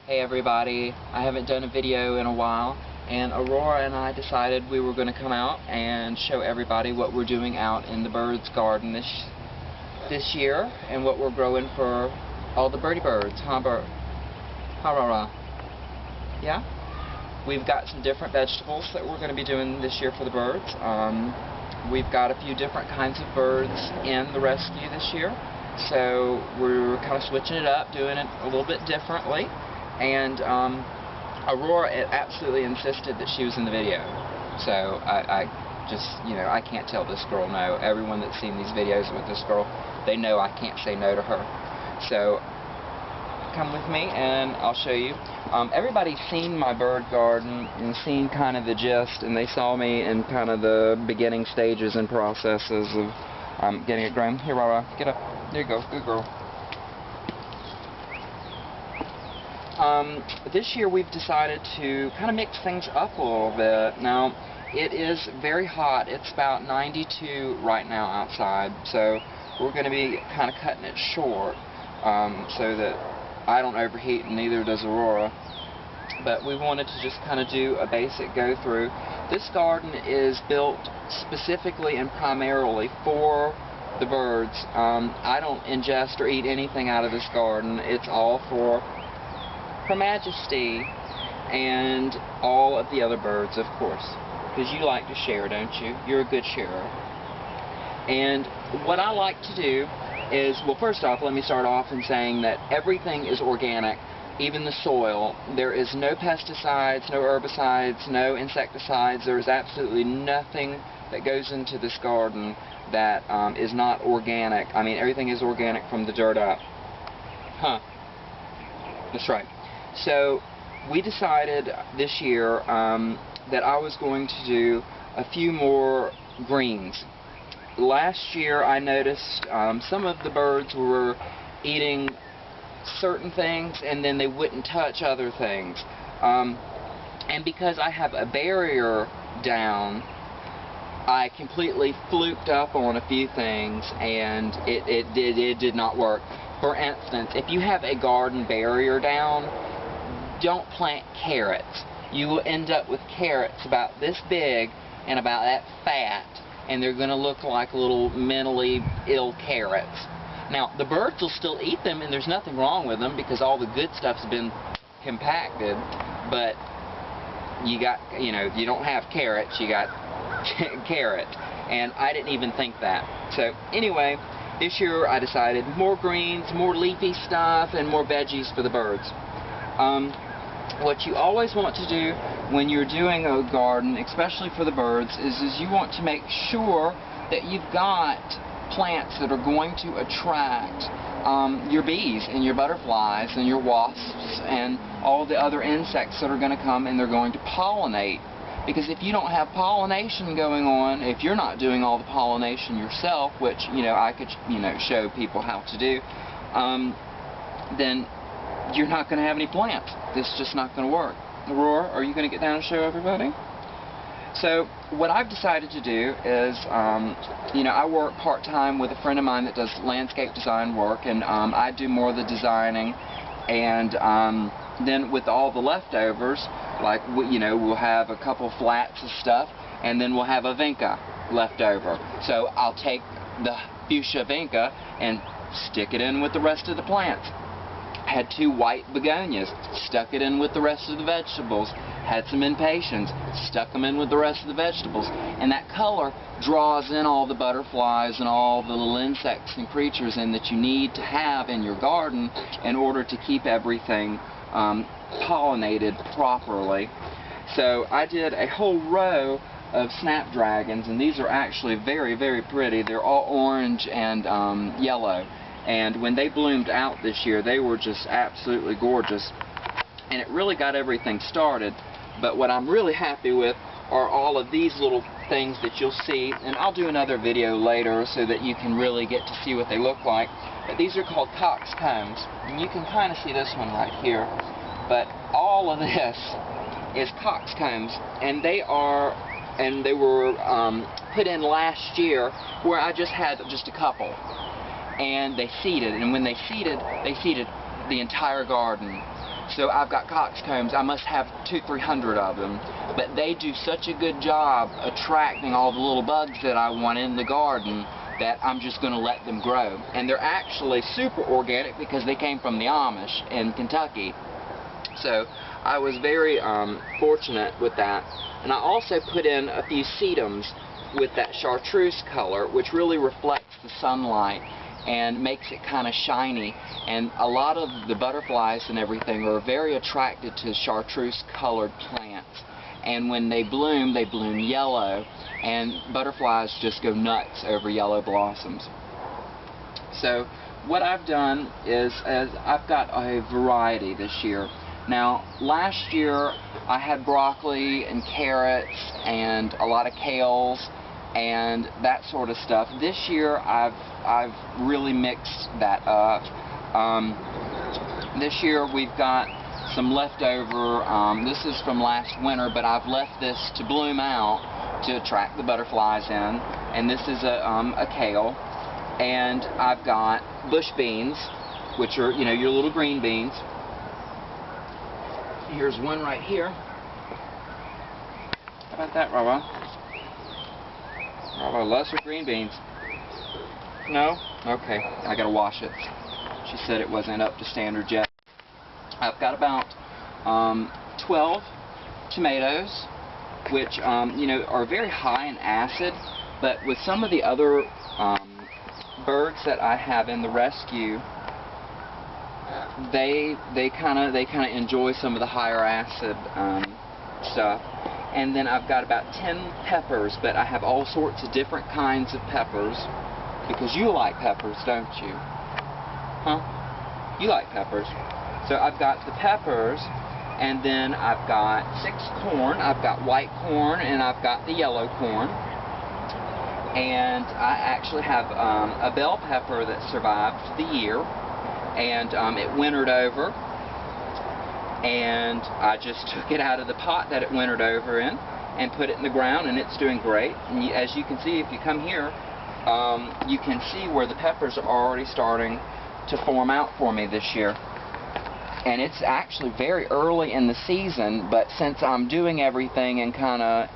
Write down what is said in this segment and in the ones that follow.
Hey everybody, I haven't done a video in a while, and Aurora and I decided we were going to come out and show everybody what we're doing out in the birds garden this year, and what we're growing for all the birdie birds. Aurora? Yeah? We've got some different vegetables that we're going to be doing this year for the birds. We've got a few different kinds of birds in the rescue this year, so we're kind of switching it up, doing it a little bit differently. And Aurora absolutely insisted that she was in the video. So I just, I can't tell this girl no. Everyone that's seen these videos with this girl, they know I can't say no to her. So come with me and I'll show you. Everybody's seen my bird garden and seen kind of the gist, and they saw me in kind of the beginning stages and processes of getting it grown. Here, Aurora, get up. There you go. Good girl. This year we've decided to kind of mix things up a little bit. Now, it is very hot. It's about 92 right now outside, so we're going to be kind of cutting it short so that I don't overheat and neither does Aurora. But we wanted to just kind of do a basic go-through. This garden is built specifically and primarily for the birds. I don't ingest or eat anything out of this garden. It's all for Her Majesty and all of the other birds, of course, because you like to share, don't you? You're a good sharer. And what I like to do is, well, first off, let me start off in saying that everything is organic, even the soil. There is no pesticides, no herbicides, no insecticides. There is absolutely nothing that goes into this garden that is not organic. I mean, everything is organic from the dirt up. Huh. That's right. So we decided this year that I was going to do a few more greens. Last year I noticed some of the birds were eating certain things and then they wouldn't touch other things. And because I have a barrier down, I completely fluked up on a few things and it did not work. For instance, if you have a garden barrier down, don't plant carrots. You will end up with carrots about this big and about that fat, and they're going to look like little mentally ill carrots. Now, the birds will still eat them, and there's nothing wrong with them because all the good stuff's been compacted, but you got, you don't have carrots, you got carrots, and I didn't even think that. So, anyway, this year I decided more greens, more leafy stuff, and more veggies for the birds. What you always want to do when you're doing a garden, especially for the birds, is you want to make sure that you've got plants that are going to attract your bees and your butterflies and your wasps and all the other insects that are going to come and they're going to pollinate. Because if you don't have pollination going on, if you're not doing all the pollination yourself, which, I could, show people how to do, then you're not going to have any plants. It's just not going to work. Aurora, are you going to get down and show everybody? So, what I've decided to do is, I work part-time with a friend of mine that does landscape design work, and I do more of the designing, and then with all the leftovers, like, we'll have a couple flats of stuff, and then we'll have a vinca left over. So, I'll take the fuchsia vinca and stick it in with the rest of the plants. Had 2 white begonias, stuck it in with the rest of the vegetables. Had some impatiens, stuck them in with the rest of the vegetables. And that color draws in all the butterflies and all the little insects and creatures in that you need to have in your garden in order to keep everything pollinated properly. So I did a whole row of snapdragons, and these are actually very, very pretty. They're all orange and yellow. And when they bloomed out this year, they were just absolutely gorgeous. And it really got everything started. But what I'm really happy with are all of these little things that you'll see. And I'll do another video later so that you can really get to see what they look like. But these are called coxcombs. And you can kind of see this one right here. But all of this is coxcombs. And they were put in last year where I just had just a couple. And they seeded, and when they seeded the entire garden. So I've got coxcombs. I must have 200-300 of them. But they do such a good job attracting all the little bugs that I want in the garden that I'm just going to let them grow. And they're actually super organic because they came from the Amish in Kentucky. So I was very fortunate with that. And I also put in a few sedums with that chartreuse color, which really reflects the sunlight and makes it kind of shiny. And a lot of the butterflies and everything are very attracted to chartreuse colored plants. And when they bloom yellow, and butterflies just go nuts over yellow blossoms. So what I've done is I've got a variety this year. Now, last year I had broccoli and carrots and a lot of kales and that sort of stuff. This year I've really mixed that up. This year we've got some leftover, this is from last winter, but I've left this to bloom out to attract the butterflies in, and this is a kale. And I've got bush beans, which are, you know, your little green beans. Here's one right here. How about that, Rava? Rava loves her green beans. No? Okay, I gotta wash it. She said it wasn't up to standard yet. I've got about 12 tomatoes, which you know, are very high in acid, but with some of the other birds that I have in the rescue, they kind of enjoy some of the higher acid stuff. And then I've got about 10 peppers, but I have all sorts of different kinds of peppers, because you like peppers, don't you? Huh? You like peppers. So I've got the peppers, and then I've got 6 corn. I've got white corn, and I've got the yellow corn. And I actually have a bell pepper that survived the year, and it wintered over. And I just took it out of the pot that it wintered over in and put it in the ground, and it's doing great. And as you can see, if you come here, you can see where the peppers are already starting to form out for me this year. And it's actually very early in the season, but since I'm doing everything and kind of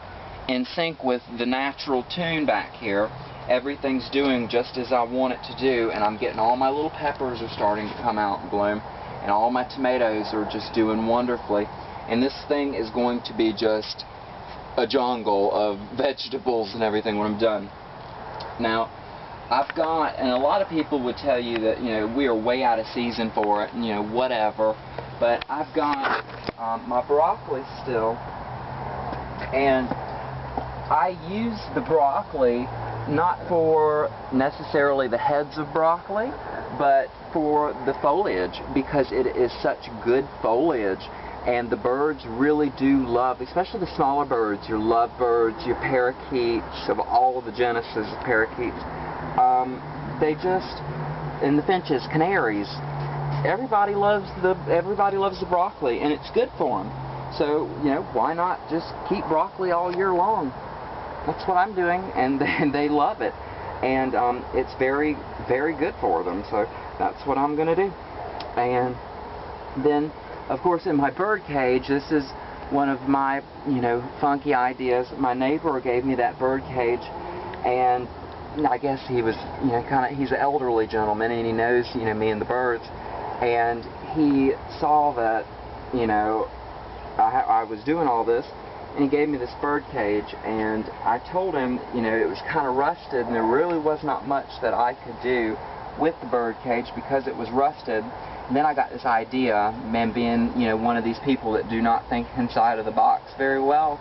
in sync with the natural tune back here, everything's doing just as I want it to do, and I'm getting all my little peppers are starting to come out and bloom, and all my tomatoes are just doing wonderfully. And this thing is going to be just a jungle of vegetables and everything when I'm done. Now, I've got, and a lot of people would tell you that, you know, we are way out of season for it, and, you know, whatever, but I've got my broccoli still, and I use the broccoli not for necessarily the heads of broccoli, but for the foliage, because it is such good foliage, and the birds really do love, especially the smaller birds, your lovebirds, your parakeets, of all of the genuses of parakeets. They just, and the finches, canaries, everybody loves the broccoli, and it's good for them. So, you know, why not just keep broccoli all year long? That's what I'm doing, and they love it, and it's very, very good for them. So that's what I'm gonna do. And then, of course, in my bird cage, this is one of my, you know, funky ideas. My neighbor gave me that bird cage, and I guess he was, you know, he's an elderly gentleman, and he knows, you know, me and the birds, and he saw that, you know, I was doing all this, and he gave me this bird cage, and I told him, you know, it was kind of rusted, and there really was not much that I could do with the bird cage because it was rusted. And then I got this idea, man, being, you know, one of these people that do not think inside of the box very well,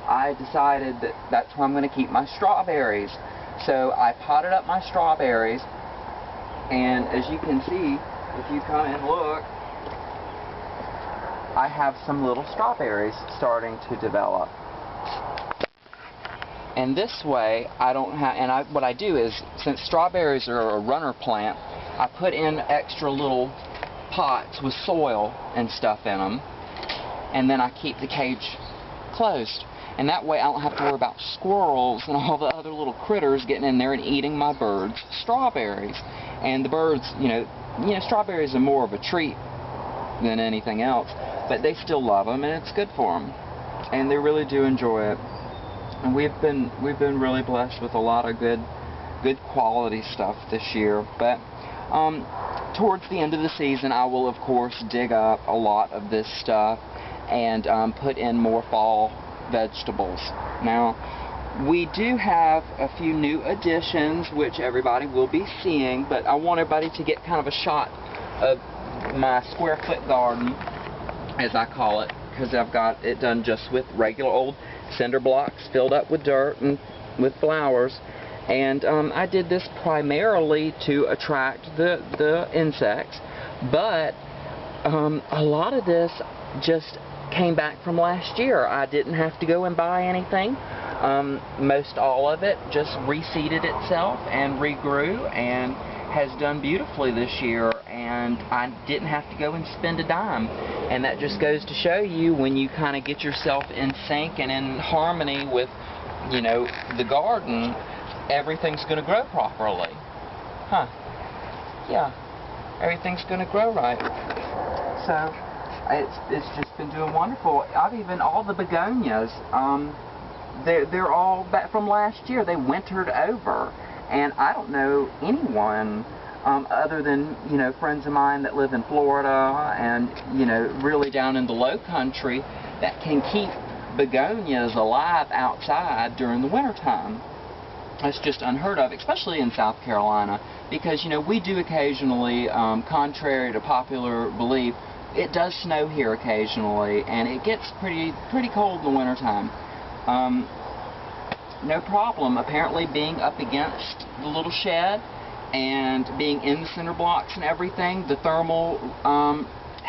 I decided that that's where I'm going to keep my strawberries. So I potted up my strawberries, and as you can see, if you come and look, I have some little strawberries starting to develop. And this way, I don't have, and what I do is, since strawberries are a runner plant, I put in extra little pots with soil and stuff in them, and then I keep the cage closed. And that way I don't have to worry about squirrels and all the other little critters getting in there and eating my birds' strawberries. And the birds, you know, strawberries are more of a treat, than anything else, but they still love them, and it's good for them, and they really do enjoy it. And we've been really blessed with a lot of good quality stuff this year. But towards the end of the season, I will of course dig up a lot of this stuff and put in more fall vegetables. Now, we do have a few new additions which everybody will be seeing, but I want everybody to get kind of a shot of my square foot garden, as I call it, because I've got it done just with regular old cinder blocks filled up with dirt and with flowers. And I did this primarily to attract the insects, but a lot of this just came back from last year. I didn't have to go and buy anything. Most all of it just reseeded itself and regrew and has done beautifully this year, and I didn't have to go and spend a dime. And that just goes to show you, when you kind of get yourself in sync and in harmony with, you know, the garden, everything's going to grow properly. Huh. Yeah. Everything's going to grow right. So, it's just been doing wonderful. I've even, all the begonias, they're all back from last year. They wintered over. And I don't know anyone other than, you know, friends of mine that live in Florida and, you know, really down in the low country, that can keep begonias alive outside during the wintertime. It's just unheard of, especially in South Carolina, because, you know, we do occasionally, contrary to popular belief, it does snow here occasionally, and it gets pretty cold in the wintertime. No problem, apparently, being up against the little shed and being in the cinder blocks and everything, the thermal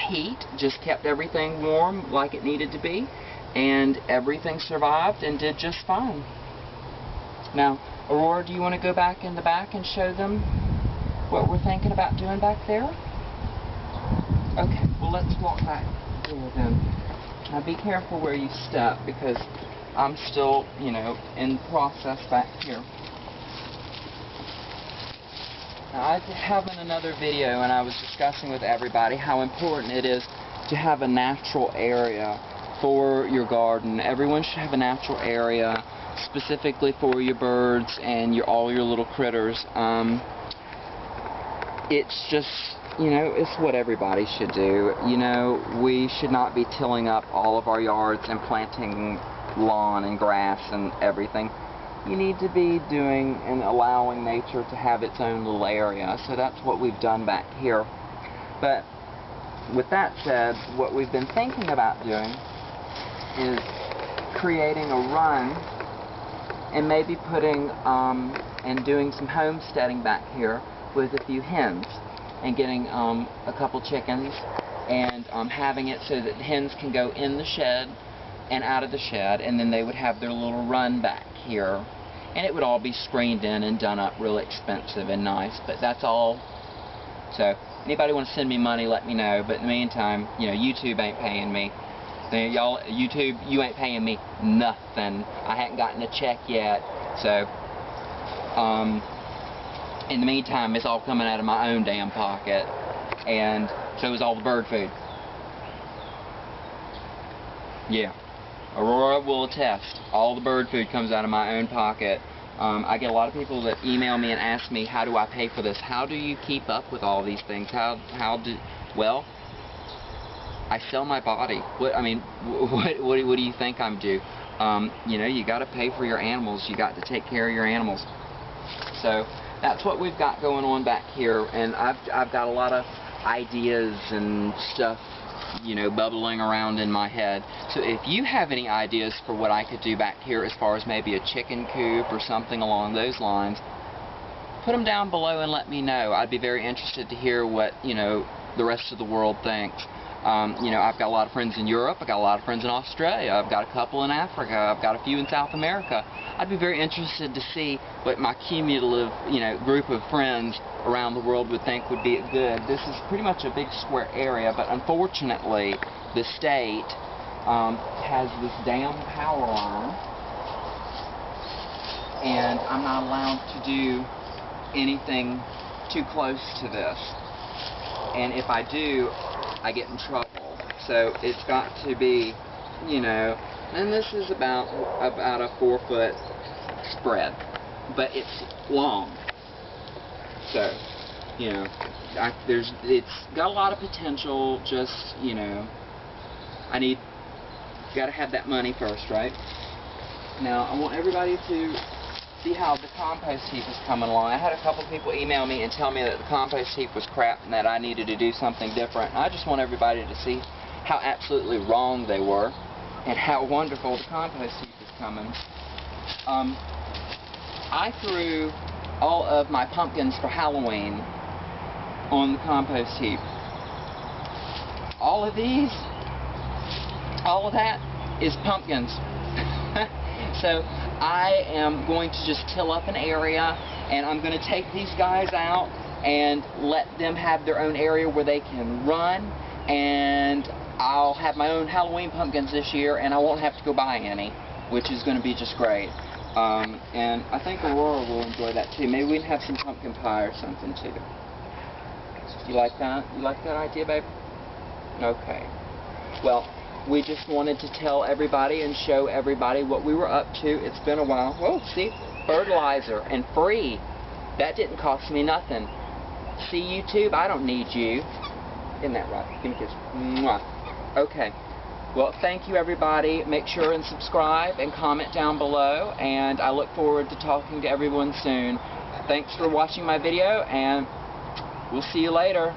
heat just kept everything warm like it needed to be, and everything survived and did just fine. Now, Aurora, do you want to go back in the back and show them what we're thinking about doing back there? Okay, well, let's walk back there then. Now, be careful where you step, because I'm still, you know, in process back here. Now, I have in another video, and I was discussing with everybody how important it is to have a natural area for your garden. Everyone should have a natural area specifically for your birds and all your little critters. It's just, you know, it's what everybody should do. You know, we should not be tilling up all of our yards and planting lawn and grass and everything. You need to be doing and allowing nature to have its own little area. So that's what we've done back here. But with that said, what we've been thinking about doing is creating a run and maybe putting and doing some homesteading back here with a few hens and getting a couple chickens and having it so that the hens can go in the shed and out of the shed, and then they would have their little run back here, and it would all be screened in and done up really expensive and nice, but that's all. So anybody want to send me money, let me know. But in the meantime, you know, YouTube ain't paying me. Y'all, YouTube, you ain't paying me nothing. I hadn't gotten a check yet. So in the meantime, it's all coming out of my own damn pocket, and so is all the bird food. Yeah, Aurora will attest. All the bird food comes out of my own pocket. I get a lot of people that email me and ask me, how do I pay for this? How do you keep up with all these things? Well, I sell my body. What do you think I'm due? You know, you got to pay for your animals. You got to take care of your animals. So that's what we've got going on back here, and I've got a lot of ideas and stuff, you know, bubbling around in my head. So if you have any ideas for what I could do back here as far as maybe a chicken coop or something along those lines, put them down below and let me know. I'd be very interested to hear what, you know, the rest of the world thinks. You know, I've got a lot of friends in Europe, I've got a lot of friends in Australia, I've got a couple in Africa, I've got a few in South America. I'd be very interested to see what my cumulative, you know, group of friends around the world would think would be good. This is pretty much a big square area, but unfortunately the state has this damn power line, and I'm not allowed to do anything too close to this. And if I do, I get in trouble. So it's got to be, you know, and this is about a 4-foot spread, but it's long. So, you know, it's got a lot of potential. Just, you know, got to have that money first, right? Now, I want everybody to see how the compost heap is coming along. I had a couple people email me and tell me that the compost heap was crap and that I needed to do something different. I just want everybody to see how absolutely wrong they were and how wonderful the compost heap is coming. I threw all of my pumpkins for Halloween on the compost heap. All of these, all of that is pumpkins. So I am going to just till up an area, and I'm going to take these guys out and let them have their own area where they can run, and I'll have my own Halloween pumpkins this year, and I won't have to go buy any, which is going to be just great. And I think Aurora will enjoy that too. Maybe we can have some pumpkin pie or something too. You like that? You like that idea, babe? Okay. Well, we just wanted to tell everybody and show everybody what we were up to. It's been a while. Whoa, see? Fertilizer and free. That didn't cost me nothing. See, YouTube? I don't need you. Isn't that right? Give me a kiss. Mwah. Okay. Well, thank you, everybody. Make sure and subscribe and comment down below. And I look forward to talking to everyone soon. Thanks for watching my video, and we'll see you later.